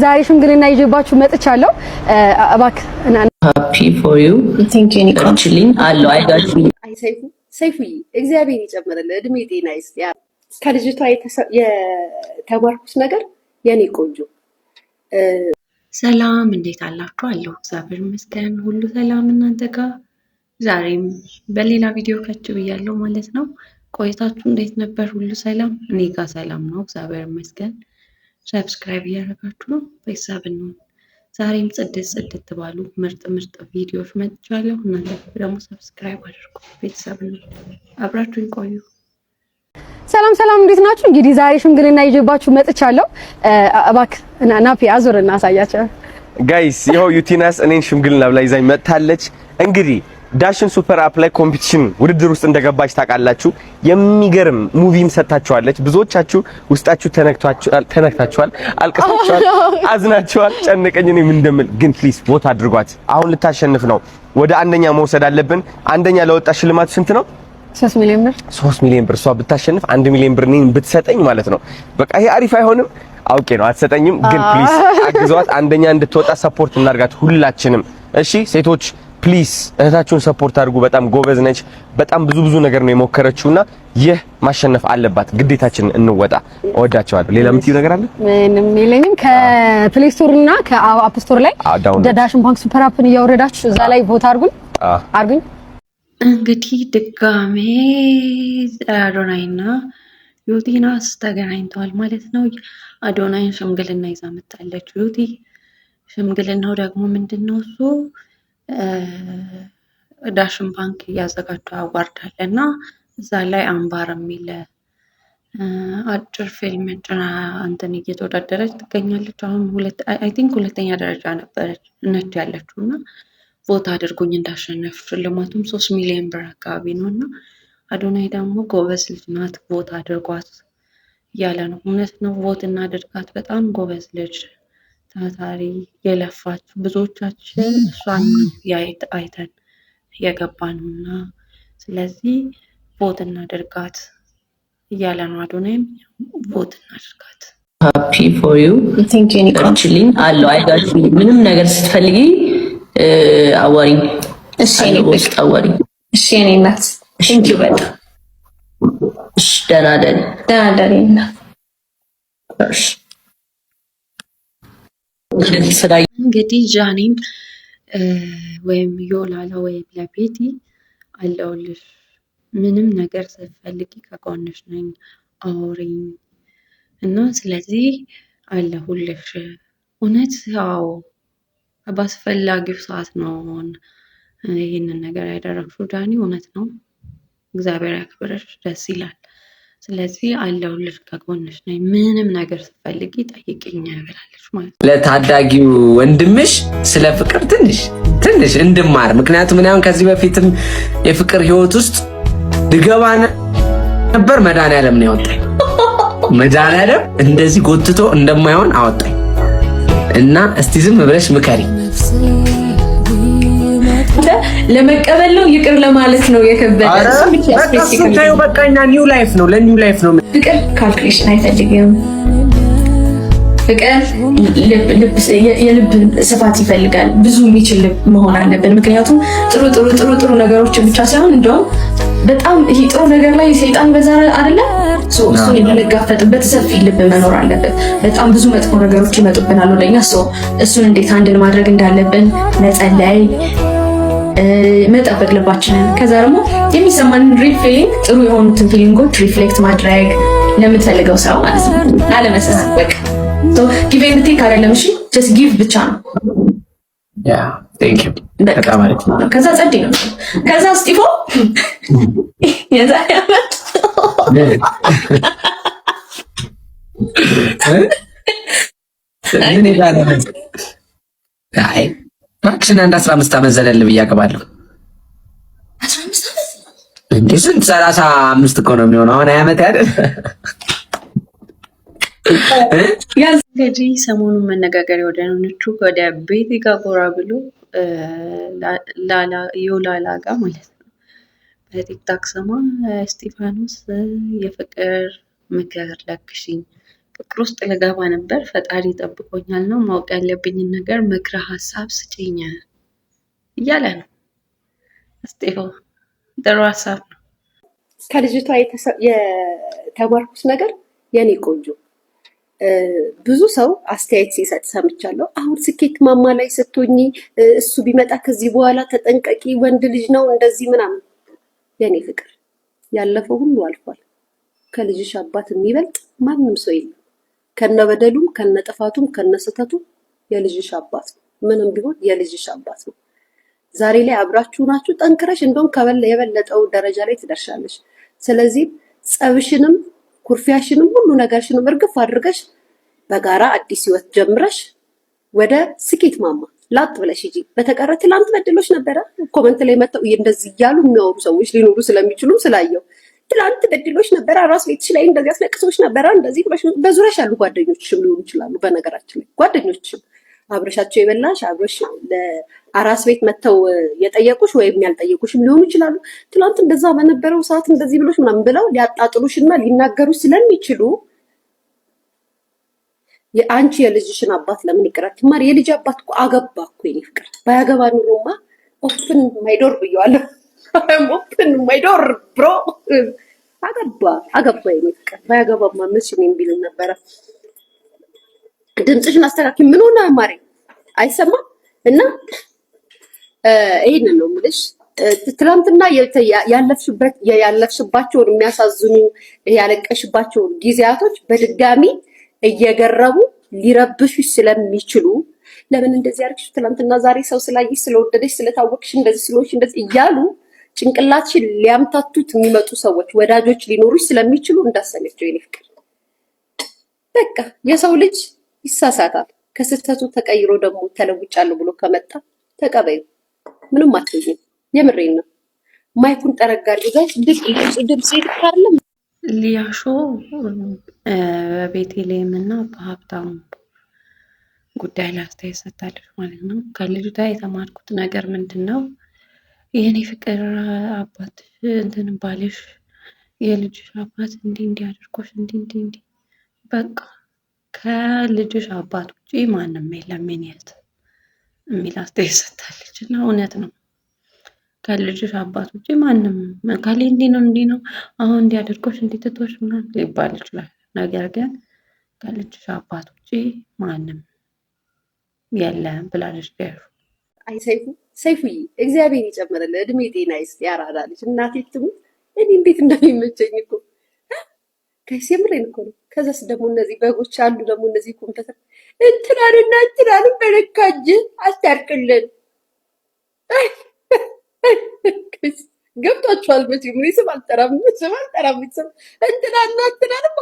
ዛሬ ሽምግልና ይዤባችሁ መጥቻለሁ። እባክህ ሃፒ ፎር ዩ ቲንክ ኒ ካንችሊን አለው አይጋቹ አይ ሰይፉዬ እግዚአብሔር ይጨምርልህ እድሜ ጤና ይስጥ። ያ ከልጅቷ የተማርኩት ነገር የኔ ቆንጆ። ሰላም እንዴት አላችሁ? አለሁ እግዚአብሔር ይመስገን ሁሉ ሰላም እናንተ ጋር። ዛሬም በሌላ ቪዲዮ ከች ብያለሁ ማለት ነው። ቆይታችሁ እንዴት ነበር? ሁሉ ሰላም? እኔ ጋር ሰላም ነው እግዚአብሔር ይመስገን። ሰብስክራይብ እያደረጋችሁ ነው ቤተሰብ ነው። ዛሬም ጽድት ባሉ ምርጥ ቪዲዮዎች መጥቻለሁ። እናንተ ደግሞ ሰብስክራይብ አድርጉ ቤተሰብ ነው። አብራችሁን ቆዩ። ሰላም እንዴት ናችሁ? እንግዲህ ዛሬ ሽምግልና ይዤባችሁ መጥቻለሁ። እባክህ ናፒ አዙርና አሳያቸው ጋይስ። ይኸው ዩቲናስ እኔን ሽምግልና ብላ ይዛኝ መጥታለች። እንግዲህ ዳሽን ሱፐር አፕ ላይ ኮምፒቲሽን ውድድር ውስጥ እንደገባች ታውቃላችሁ። የሚገርም ሙቪም ሰጥታችኋለች። ብዙዎቻችሁ ውስጣችሁ ተነክታችኋል፣ አልቅሳችኋል፣ አዝናችኋል። ጨነቀኝ እኔ ምን እንደምል ግን ፕሊስ ቮት አድርጓት። አሁን ልታሸንፍ ነው። ወደ አንደኛ መውሰድ አለብን። አንደኛ ለወጣ ሽልማቱ ስንት ነው? 3 ሚሊዮን ብር። 3 ሚሊዮን ብር። እሷ ብታሸንፍ 1 ሚሊዮን ብር እኔን ብትሰጠኝ ማለት ነው። በቃ ይሄ አሪፍ አይሆንም? አውቄ ነው አትሰጠኝም፣ ግን ፕሊስ አግዟት። አንደኛ እንድትወጣ ሰፖርት እናርጋት ሁላችንም። እሺ ሴቶች ፕሊስ እህታችሁን ሰፖርት አድርጉ። በጣም ጎበዝ ነች። በጣም ብዙ ነገር ነው የሞከረችውና ይህ ማሸነፍ አለባት። ግዴታችንን እንወጣ። እወዳቸዋለሁ። ሌላ የምትይው ነገር አለ? ምንም የለኝም። ከፕሌይ ስቶር እና ከአፕ ስቶር ላይ ዳሽን ባንክ ሱፐር አፕን እያወረዳችሁ እዛ ላይ ቮት አድርጉኝ። እንግዲህ ድጋሜ አዶናይና ዩቲናስ ተገናኝተዋል ማለት ነው። አዶናይን ሽምግልና ይዛ መጣለች ዩቲ። ሽምግልናው ደግሞ ምንድነው? እሱ ዳሽን ባንክ እያዘጋጀው አዋርድ አለ እና እዛ ላይ አምባር የሚል አጭር ፊልም እንትን እየተወዳደረች ትገኛለች። አሁን ሁለተኛ ደረጃ ነች ያለችው እና ቮት አድርጉኝ እንዳሸነፍ። ሽልማቱም 3 ሚሊዮን ብር አካባቢ ነው እና አዶናይ ደግሞ ጎበዝ ልጅ ናት ቮት አድርጓት እያለ ነው። እውነት ነው፣ ቮት እናድርጋት። በጣም ጎበዝ ልጅ፣ ታታሪ፣ የለፋች። ብዙዎቻችን እሷን አይተን እየገባ ነው እና ስለዚህ ቮት እናድርጋት እያለ ነው። አዶናይም ቮት እናድርጋት። ሃፒ ፎር ዩ ቲንክ ኒ ካንችሊን አለው አይጋቹ ምንም ነገር ስትፈልጊ አዋሪኝ። እሺ ውስጥ አዋሪኝ። እሺ እኔ እናት ቴንክ ዩ በጣም እሺ። ደህና ደሪ እናት። እሺ እንግዲህ ጃኒም ወይም ዮላላ ወይም ለቤቲ አለሁልሽ፣ ምንም ነገር ስትፈልጊ ከጎንሽ ነኝ፣ አውሪኝ እና ስለዚህ አለሁልሽ። እውነት ያው በአስፈላጊው ሰዓት ነው ይህንን ነገር ያደረግሽው ዳኒ። እውነት ነው፣ እግዚአብሔር ያክብርሽ፣ ደስ ይላል። ስለዚህ አለሁልሽ፣ ከጎንሽ ነኝ፣ ምንም ነገር ስትፈልጊ ጠይቂኝ ብላለች ማለት ነው። ለታዳጊው ወንድምሽ ስለ ፍቅር ትንሽ እንድማር፣ ምክንያቱም እኔ አሁን ከዚህ በፊትም የፍቅር ህይወት ውስጥ ድገባ ነበር። መድኃኒዓለም ነው ያወጣኝ። መድኃኒዓለም እንደዚህ ጎትቶ እንደማይሆን አወጣኝ እና እስቲ ዝም ብለሽ ምከሪ። ለመቀበል ነው ይቅር ለማለት ነው የከበደ። በቃኛ ኒው ላይፍ ነው፣ ለኒው ላይፍ ነው። ፍቅር ካልኩሌሽን አይፈልግም። ፍቅር የልብ ስፋት ይፈልጋል። ብዙ የሚችል ልብ መሆን አለብን። ምክንያቱም ጥሩ ነገሮችን ብቻ ሳይሆን እንደውም በጣም ይሄ ጥሩ ነገር ላይ ሰይጣን በዛ አይደለ? እሱን የምንጋፈጥበት ሰፊ ልብ መኖር አለበት። በጣም ብዙ መጥፎ ነገሮች ይመጡብናል ወደኛ። እሱን እንዴት አንድን ማድረግ እንዳለብን መጸለይ፣ መጠበቅ ልባችንን። ከዛ ደግሞ የሚሰማንን ሪፍሌክት ጥሩ የሆኑትን ፊሊንጎች ሪፍሌክት ማድረግ ለምትፈልገው ሰው ማለት ነው። አለመሰሳት በቃ ጊቭ ኤንድ ቴክ አይደለም። እሺ ጀስት ጊቭ ብቻ ነው። ያ ቴንክ ዩ በጣም አሪፍ ነው። ከዛ ጸድ ነው። ከዛ እስጢፎ የዛሬ ዓመት አይ ማክሲን 15 ዓመት ዘለል ብዬ አገባለሁ። 15 ዓመት እንዴ? ስንት 35 እኮ ነው የሚሆነው አሁን ዓመት አይደል? እንግዲህ ሰሞኑን መነጋገሪያ ወደ ሆነችው ወደ ቤቲ ጋር ጎራ ብሎ ዮላላ ጋር ማለት ነው በቲክታክ ስሟ እስጢፋኖስ የፍቅር ምክር ለግሽኝ ፍቅር ውስጥ ልገባ ነበር። ፈጣሪ ጠብቆኛል ነው ማወቅ ያለብኝን ነገር ምክረ ሀሳብ ስጪኝ እያለ ነው እስጢፎ። ጥሩ ሀሳብ ነው። ከልጅቷ የተማርኩት ነገር የኔ ቆንጆ ብዙ ሰው አስተያየት ሲሰጥ ሰምቻለሁ። አሁን ስኬት ማማ ላይ ስትሆኚ እሱ ቢመጣ ከዚህ በኋላ ተጠንቀቂ፣ ወንድ ልጅ ነው እንደዚህ ምናምን። የኔ ፍቅር ያለፈው ሁሉ አልፏል። ከልጅሽ አባት የሚበልጥ ማንም ሰው የለም። ከነበደሉም ከነጥፋቱም ከነስተቱም የልጅሽ አባት ነው። ምንም ቢሆን የልጅሽ አባት ነው። ዛሬ ላይ አብራችሁ ናችሁ። ጠንክረሽ እንደውም የበለጠው ደረጃ ላይ ትደርሻለሽ። ስለዚህ ጸብሽንም ኩርፊያሽንም ሁሉ ነገርሽንም እርግፍ አድርገሽ በጋራ አዲስ ህይወት ጀምረሽ ወደ ስኬት ማማ ላጥ ብለሽ ሂጂ። በተቀረ ትላንት በድሎሽ ነበረ። ኮመንት ላይ መጥተው እንደዚህ እያሉ የሚያወሩ ሰዎች ሊኖሩ ስለሚችሉ ስላየው ትላንት በድሎሽ ነበረ፣ ራስ ቤትሽ ላይ እንደዚህ አስለቅሶሽ ነበረ፣ እንደዚህ ብለሽ በዙሪያሽ ያሉ ጓደኞችሽም ሊሆኑ ይችላሉ። በነገራችን ላይ ጓደኞችሽም አብረሻቸው የበላሽ አብረሽ ለአራስ ቤት መጥተው የጠየቁሽ ወይም ያልጠየቁሽም ሊሆኑ ይችላሉ። ትላንት እንደዛ በነበረው ሰዓት እንደዚህ ብሎሽ ምናምን ብለው ሊያጣጥሉሽና ሊናገሩሽ ስለሚችሉ የአንቺ የልጅሽን አባት ለምን ይቀራል? ማር የልጅ አባት እኮ አገባ እኮ የኔ ፍቅር። ባያገባ ኑሮማ ኦፕን ማይዶር ብየዋለሁ። ኦፕን ማይዶር ብሮ አገባ የኔ ፍቅር። ባያገባማ ምን ሲሆን ቢል ነበረ። ድምፅሽን አስተካኪ። ምን ሆነ ማሬ? አይሰማም። እና ይሄንን ነው የምልሽ። ትላንትና ያለፍሽባቸውን የሚያሳዝኑ ያለቀሽባቸውን ጊዜያቶች በድጋሚ እየገረቡ ሊረብሹሽ ስለሚችሉ ለምን እንደዚህ አድርግሽ፣ ትላንትና ዛሬ ሰው ስላየሽ ስለወደደሽ ስለታወቅሽ እንደዚህ ስለሆንሽ እንደዚህ እያሉ ጭንቅላትሽን ሊያምታቱት የሚመጡ ሰዎች ወዳጆች ሊኖሩሽ ስለሚችሉ እንዳሰለቸው የኔ ፍቅር። በቃ የሰው ልጅ ይሳሳታል። ከስህተቱ ተቀይሮ ደግሞ ተለውጫለሁ ብሎ ከመጣ ተቀበዩ። ምንም አትይኝ። የምሬን ነው። ማይኩን ጠረጋሪ ጋይስ ድምጽ ይካርለም ሊያሾ በቤተልሔም እና በሀብታሙ ጉዳይ ላይ አስተያየት ሰጥታለች ማለት ነው። ከልጅቷ የተማርኩት ነገር ምንድን ነው? የኔ ፍቅር አባት እንትን ባልሽ የልጅሽ አባት እንዲህ አድርጎሽ እንዲህ በቃ ከልጅሽ አባት ውጪ ማንም የለም የኔት የሚል አስተያየት ሰጥታለች እና እውነት ነው። ከልጅሽ አባት ውጪ ማንም ካሌ እንዲህ ነው አሁን እንዲያደርጎሽ እንዲትቶሽ ምናምን ሊባል ይችላል። ነገር ግን ከልጅሽ አባት ውጪ ማንም የለም ብላለች። ዲያሹ አይ ሰይፉዬ እግዚአብሔር ይጨምርልህ፣ እድሜ ጤና ይስጥ። ያራዳልሽ እናቴ ትሙት። እኔ እንዴት እንደሚመቸኝ እኮ ከዚህ የምሬን እኮ ነው። ከዛስ ደግሞ እነዚህ በጎች አሉ ደግሞ እነዚህ ኮምፒውተር እንትናን በለካጅ አስታርቅልን ገብቷችኋል መቼም። እኔ ስም አልጠራም እንትናንም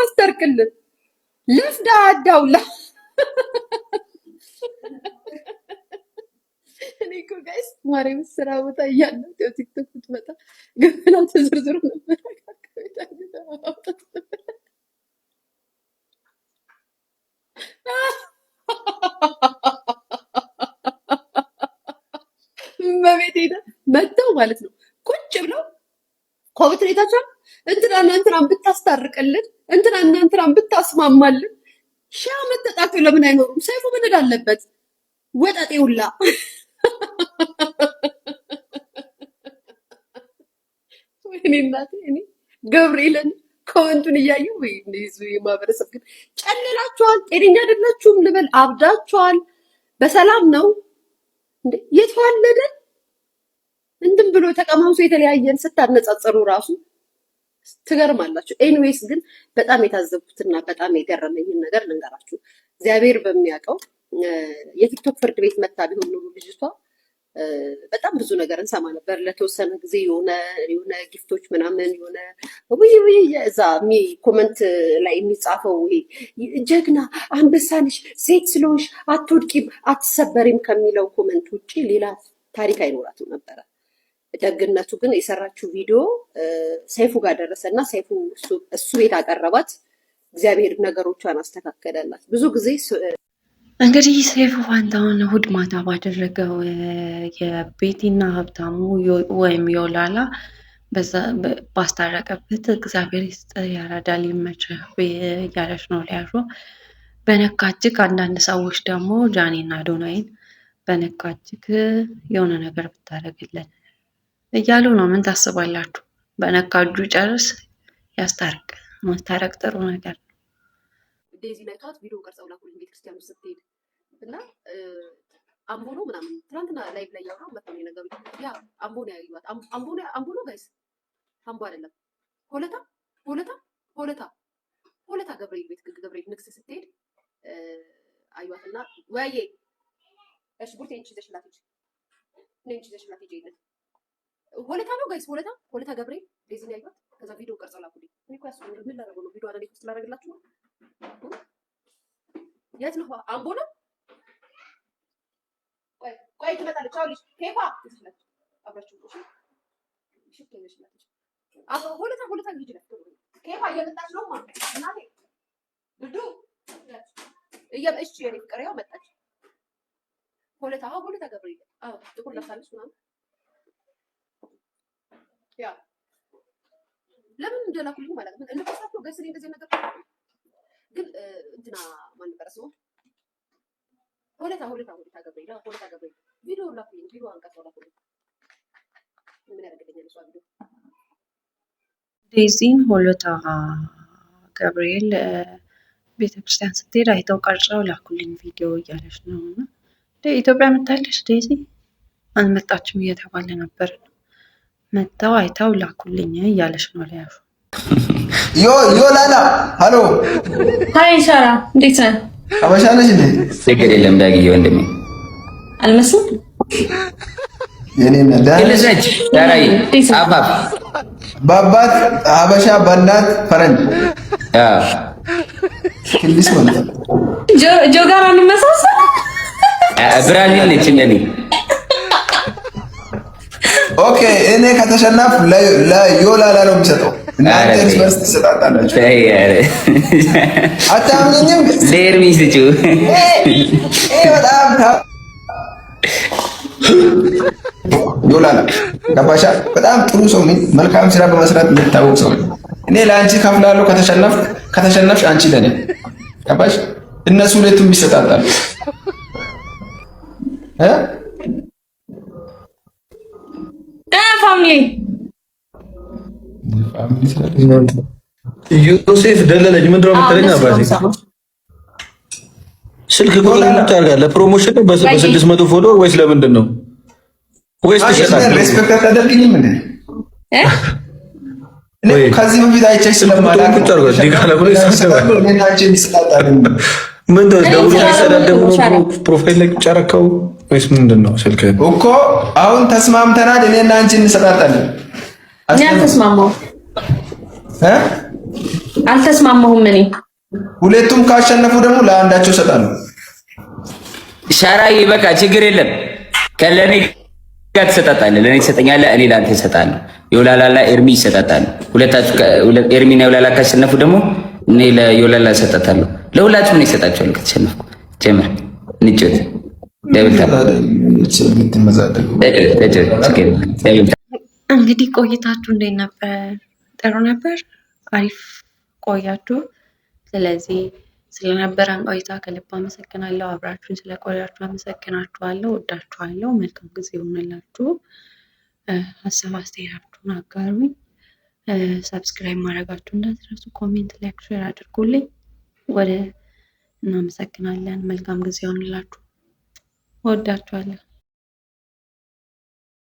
አስታርቅልን ለፍዳ አዳውላ እኔ እኮ ጋይስ ማርያም ስራ ቦታ እያለሁ ቲክቶክ ብትመጣ ገና ተዝርዝሩ ነበር። መቤት ሄደ መጥተው ማለት ነው ቁጭ ብለው ኮምፒውተራቸው እንትናን ብታስታርቅልን እንትናን ብታስማማልን ሺህ ዓመት ተጣጥተው ለምን አይኖሩም? ሰይፉ ምን እንዳለበት ወጣጤ ሁላ ወይኔ እናቴ እኔ ገብርኤልን ኮመንቱን እያየሁ ወይ እንደዚህ የማህበረሰብ ግን ጨልላችኋል። ጤነኛ አይደላችሁም ልበል? አብዳችኋል። በሰላም ነው እንዴ የተዋለደ እንትን ብሎ ተቀማምሶ የተለያየን ስታነጻጸሩ ራሱ ትገርማላችሁ። ኤኒዌይስ ግን በጣም የታዘብኩትና በጣም የገረመኝን ነገር ልንገራችሁ። እግዚአብሔር በሚያውቀው የቲክቶክ ፍርድ ቤት መታ ቢሆን ኖሮ ልጅቷ በጣም ብዙ ነገር እንሰማ ነበር። ለተወሰነ ጊዜ የሆነ ጊፍቶች ምናምን የሆነ ወይ እዛ ኮመንት ላይ የሚጻፈው ጀግና አንበሳንሽ ሴት ስለሆንሽ አትወድቂም አትሰበሪም ከሚለው ኮመንት ውጭ ሌላ ታሪክ አይኖራትም ነበረ። ደግነቱ ግን የሰራችው ቪዲዮ ሰይፉ ጋር ደረሰና ሰይፉ እሱ ቤት አቀረባት። እግዚአብሔር ነገሮቿን አስተካከለላት። ብዙ ጊዜ እንግዲህ ሰይፉ ፋንታሁን እሑድ ማታ ባደረገው የቤቲና ሀብታሙ ወይም የወላላ በዛ ባስታረቀበት እግዚአብሔር ይስጥ ያራዳ ሊመችህ እያለች ነው ሊያሾ። በነካችክ አንዳንድ ሰዎች ደግሞ ጃኒና ዶናይን በነካችክ የሆነ ነገር ብታደርግልን እያሉ ነው። ምን ታስባላችሁ? በነካጁ ጨርስ ያስታርቅ። ማስታረቅ ጥሩ ነገር ነው። ዴዚ ነካት ቪዲዮ ቀርጸው ላኩልኝ ቤተክርስቲያን ውስጥ ስትሄድ እና አምቦ ነው ምናምን ትናንትና ላይቭ ላይ ያወራው መጥቶ ነው ነገሩ። ያ አምቦ ነው ያዩት። አምቦ ነው ጋይስ፣ አምቦ አይደለም። ሆለታ ገብርኤል ንግስ ስትሄድ አዩዋትና ወያዬ እሺ ቡርቴ እንቺ ዘሽላት ይጀይነት ሆለታ ነው ጋይስ፣ ሆለታ ገብርኤል ዴዚ ነው ያዩት። ከዛ ቪዲዮ ቀርጸው ላኩልኝ። እኔ እኮ ያስፈልግ ምን ላደርገው ነው? ቪዲዮ አለ ሊስት ላደርግላችሁ ነው። የት ነው? አምቦ ነው። ቆይ ትመጣለች። አውልሽ ኬፋ ትስለች አብራችሁ እሺ። እሺ ትነሽላት አቶ ሆለታ ልጅ ነው። ኬፋ እየመጣች ነው ማለት እናቴ ድዱ እሺ የኔ ፍቅር ያው መጣች። ሆለታ ገብርኤል ጥቁር ለብሳለች ምናምን ያ ለምን እንደላኩልኝ ማለት ምን እንደፈሳችሁ ገስሪ እንደዚህ ነገር ግን እንትና ማን ነበር ስሙ? ሆለታ ገብርኤል ቪዲዮ ላኩልኝ። ቪዲዮ አንቀርጸው ላኩልኝ። ምን ያደርግልኛል እሷ ቪዲዮ ዴዚን ሆለታ ገብርኤል ቤተክርስቲያን ስትሄድ አይተው ቀርጸው ላኩልኝ ቪዲዮ እያለች ነው። ኢትዮጵያ መታለች ዴዚ አልመጣችም እየተባለ ነበር። መጣው አይተው ላኩልኝ እያለች ነው ሊያሹ። ዮ ላላ ሃሎ ሃይ ሻራ እንዴት ነህ? አበሻ ነሽ እንዴ? ችግር የለም ዳግዬ ወንድሜ አልመስል የኔና ለዘች ዳራይ አባብ ባባት አበሻ በእናት ፈረንጅ ክልስ ማለት ጆጋራ እንመሳሰል ብራዚል ነች እንደኔ። ኦኬ እኔ ከተሸናፍ ለዮላላ ነው የሚሰጠው። እናንተ እርስ በርስ ትሰጣጣላችሁ። አታምኝም? ለኤርሚ ስጪው። በጣም ዮላላ ገባሻ? በጣም ጥሩ ሰው ነኝ። መልካም ስራ በመስራት የምታወቅ ሰው ነኝ። እኔ ለአንቺ ከፍላለሁ። ከተሸነፍሽ አንቺ ለኔ ገባሽ? እነሱ ሁለቱም ይሰጣጣሉ። ፋሚሊ ዮሴፍ ደለለኝ ምንድነው የምትለኝ? አባቴ ስልክ ቁጥር ታርጋ ለፕሮሞሽን ነው በ600 ፎሎወር ወይስ ለምንድን ነው? ወይስ ተሸጣለህ? ሬስፔክት አታደርግኝም እንዴ? እኔ ከዚህ በፊት አይቼሽ ስለማላውቅ ዲጋላ ብሎ ይሰጣል። እኔና አንቺ እንስጣጣለን። ምን ደውሎ ይሰዳደሙ ፕሮፋይል ላይ ጨረከው ወይስ ምንድን ነው? ስልክ እኮ አሁን ተስማምተናል። እኔና አንቺ እንሰጣጣለን። እኔ አልተስማማሁም። እኔ ሁለቱም ካሸነፉ ደግሞ ለአንዳቸው ይሰጣሉ። ሻራዬ በቃ ችግር የለም። ከለኔ ጋር ትሰጣጣለህ። ለኔ ትሰጠኛለህ፣ እኔ ለአንተ እሰጣለሁ። ዮላላና ኤርሚ ይሰጣጣሉ። ሁለታችሁ ኤርሚና ዮላላ ካሸነፉ ደግሞ እኔ ለዮላላ እሰጣታለሁ። ለሁላችሁም ነው ይሰጣቸዋል። ከተሸነፍኩ ጀምር እንጭት እንግዲህ ቆይታችሁ እንዴት ነበር? ጥሩ ነበር? አሪፍ ቆያችሁ? ስለዚህ ስለነበረን ቆይታ ከልብ አመሰግናለሁ። አብራችሁን ስለቆያችሁ አመሰግናችኋለሁ። ወዳችኋለሁ። መልካም ጊዜ ይሆንላችሁ። ሀሳብ አስተያየታችሁን አጋሩኝ። ሰብስክራይብ ማድረጋችሁ እንዳትረሱ። ኮሜንት፣ ላይክ፣ ሼር አድርጉልኝ። እናመሰግናለን። መልካም ጊዜ ይሆንላችሁ። ወዳችኋለሁ።